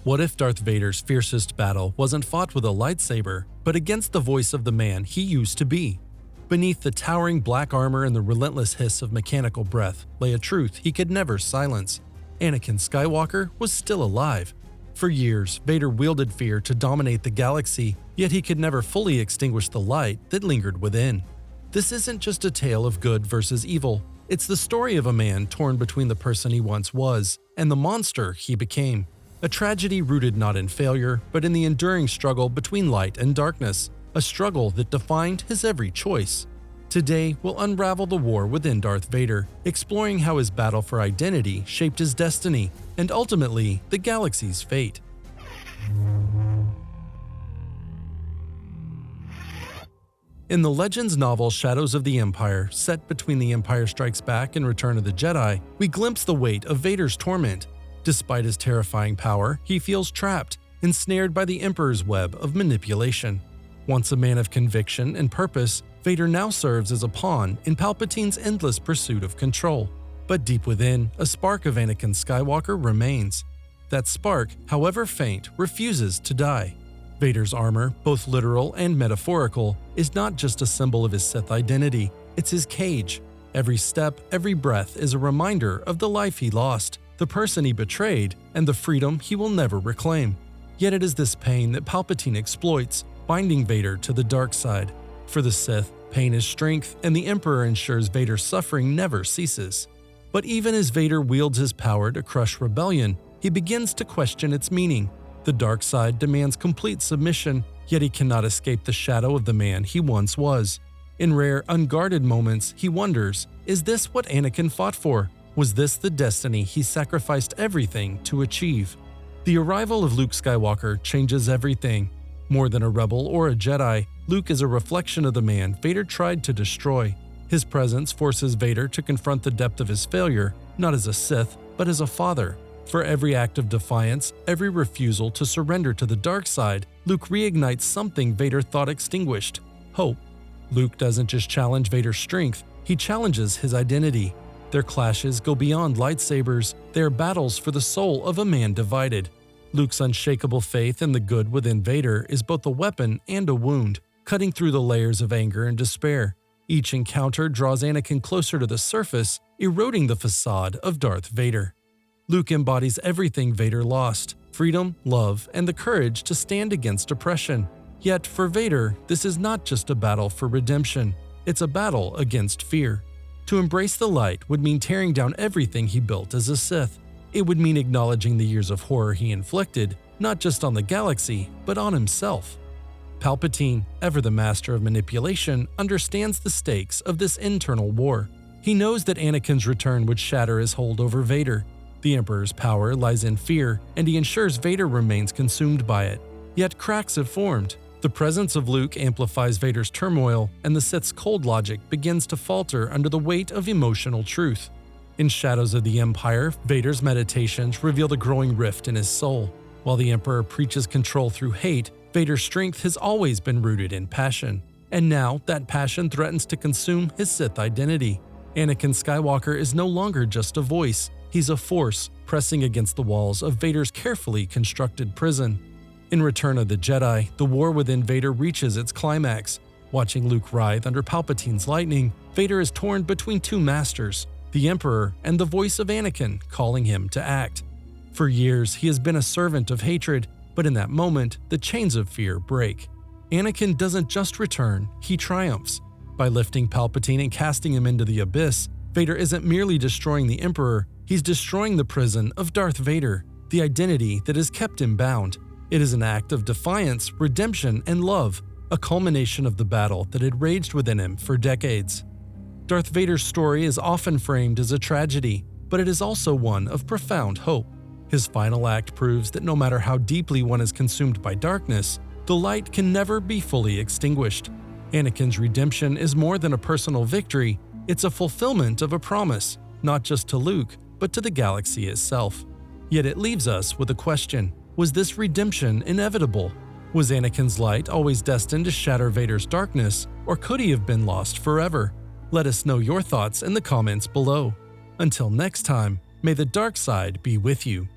What if Darth Vader's fiercest battle wasn't fought with a lightsaber, but against the voice of the man he used to be? Beneath the towering black armor and the relentless hiss of mechanical breath lay a truth he could never silence. Anakin Skywalker was still alive. For years, Vader wielded fear to dominate the galaxy, yet he could never fully extinguish the light that lingered within. This isn't just a tale of good versus evil. It's the story of a man torn between the person he once was and the monster he became. A tragedy rooted not in failure, but in the enduring struggle between light and darkness, a struggle that defined his every choice. Today, we'll unravel the war within Darth Vader, exploring how his battle for identity shaped his destiny, and ultimately, the galaxy's fate. In the Legends novel Shadows of the Empire, set between The Empire Strikes Back and Return of the Jedi, we glimpse the weight of Vader's torment. Despite his terrifying power, he feels trapped, ensnared by the Emperor's web of manipulation. Once a man of conviction and purpose, Vader now serves as a pawn in Palpatine's endless pursuit of control. But deep within, a spark of Anakin Skywalker remains. That spark, however faint, refuses to die. Vader's armor, both literal and metaphorical, is not just a symbol of his Sith identity, it's his cage. Every step, every breath is a reminder of the life he lost, the person he betrayed, and the freedom he will never reclaim. Yet it is this pain that Palpatine exploits, binding Vader to the dark side. For the Sith, pain is strength, and the Emperor ensures Vader's suffering never ceases. But even as Vader wields his power to crush rebellion, he begins to question its meaning. The dark side demands complete submission, yet he cannot escape the shadow of the man he once was. In rare, unguarded moments, he wonders, is this what Anakin fought for? Was this the destiny he sacrificed everything to achieve? The arrival of Luke Skywalker changes everything. More than a rebel or a Jedi, Luke is a reflection of the man Vader tried to destroy. His presence forces Vader to confront the depth of his failure, not as a Sith, but as a father. For every act of defiance, every refusal to surrender to the dark side, Luke reignites something Vader thought extinguished: hope. Luke doesn't just challenge Vader's strength, he challenges his identity. Their clashes go beyond lightsabers, they are battles for the soul of a man divided. Luke's unshakable faith in the good within Vader is both a weapon and a wound, cutting through the layers of anger and despair. Each encounter draws Anakin closer to the surface, eroding the facade of Darth Vader. Luke embodies everything Vader lost: freedom, love, and the courage to stand against oppression. Yet for Vader, this is not just a battle for redemption, it's a battle against fear. To embrace the light would mean tearing down everything he built as a Sith. It would mean acknowledging the years of horror he inflicted, not just on the galaxy, but on himself. Palpatine, ever the master of manipulation, understands the stakes of this internal war. He knows that Anakin's return would shatter his hold over Vader. The Emperor's power lies in fear, and he ensures Vader remains consumed by it. Yet cracks have formed. The presence of Luke amplifies Vader's turmoil, and the Sith's cold logic begins to falter under the weight of emotional truth. In Shadows of the Empire, Vader's meditations reveal the growing rift in his soul. While the Emperor preaches control through hate, Vader's strength has always been rooted in passion. And now, that passion threatens to consume his Sith identity. Anakin Skywalker is no longer just a voice, he's a force, pressing against the walls of Vader's carefully constructed prison. In Return of the Jedi, the war within Vader reaches its climax. Watching Luke writhe under Palpatine's lightning, Vader is torn between two masters, the Emperor and the voice of Anakin calling him to act. For years, he has been a servant of hatred, but in that moment, the chains of fear break. Anakin doesn't just return, he triumphs. By lifting Palpatine and casting him into the abyss, Vader isn't merely destroying the Emperor, he's destroying the prison of Darth Vader, the identity that has kept him bound. It is an act of defiance, redemption, and love, a culmination of the battle that had raged within him for decades. Darth Vader's story is often framed as a tragedy, but it is also one of profound hope. His final act proves that no matter how deeply one is consumed by darkness, the light can never be fully extinguished. Anakin's redemption is more than a personal victory, it's a fulfillment of a promise, not just to Luke, but to the galaxy itself. Yet it leaves us with a question: was this redemption inevitable? Was Anakin's light always destined to shatter Vader's darkness, or could he have been lost forever? Let us know your thoughts in the comments below. Until next time, may the dark side be with you.